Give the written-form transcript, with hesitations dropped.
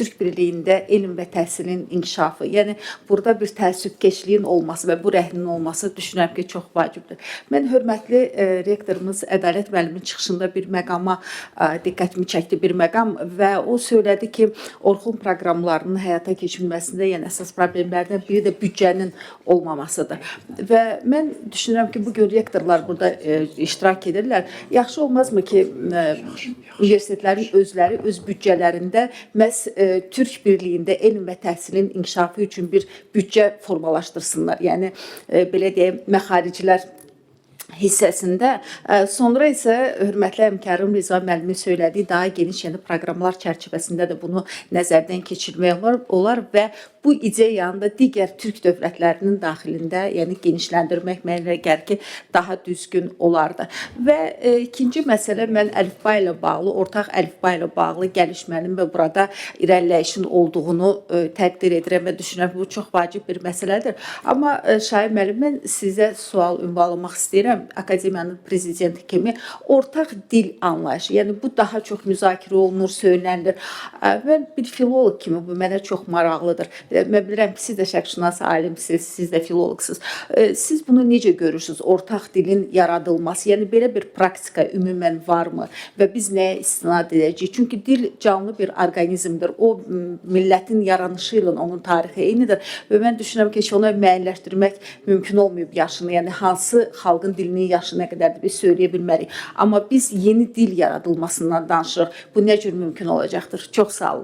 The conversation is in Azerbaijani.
Türk birliyində elm və təhsilin inkişafı. Yəni burada bir təəssübkeşliyin olması və bu rəhnin olması düşünürəm ki, çox vacibdir. Mən hörmətli rektorumuz Ədalət müəllimin çıxışında bir məqama diqqətimi çəkdi, bir məqam və o söylədi ki, Orxun proqramlarının həyata keçirilməsində yəni əsas problemlərdən biri də büdcənin olmamasıdır. Və mən düşünürəm ki, bu gün rektorlar burada iştirak edirlər. Yaxşı olmazmı ki, universitetlərin özləri öz büdcələrində məhz Türk birliyində elm və təhsilin inkişafı üçün bir büdcə formalaşdırsınlar. Yəni, belə deyək, məxaricilər hissəsində. Sonra isə hörmətli həmkarım Rıza müəllimin söylədiyi daha geniş yəni proqramlar çərçivəsində də bunu nəzərdən keçirmək olar və bu ideyanı da digər Türk dövlətlərinin daxilində yəni genişləndirmək mənə gəlir ki, daha düzgün olardı. Və ikinci məsələ mən əlifba ilə bağlı, ortaq əlifba ilə bağlı gəlişmənin və burada irəliləyişin olduğunu təqdir edirəm və düşünürəm ki, bu çox vacib bir məsələdir. Amma Şahin müəllim, mən sizə sual ünvanlamaq istəyirəm. Akademiyanın prezidenti kimi ortaq dil anlayışı, yəni bu daha çox müzakirə olunur, söylənilir. Mən bir filoloq kimi bu mənə çox maraqlıdır. Mən bilirəm ki, siz də şərqşünas alimsiniz, siz də filoloqsunuz. Siz bunu necə görürsünüz? Ortaq dilin yaradılması, yəni belə bir praktika ümumən varmı və biz nəyə istinad edəcəyik? Çünki dil canlı bir orqanizmdir. O millətin yaranışı ilə onun tarixi eynidir və mən düşünürəm ki, onu müəyyənləşdirmək mümkün olmayıb yaşını, yəni hansı xalqın dilinin yaşı nə qədərdir biz söyləyə bilmərik. Amma biz yeni dil yaradılmasından danışırıq. Bu nə cür mümkün olacaqdır? Çox sağ olun.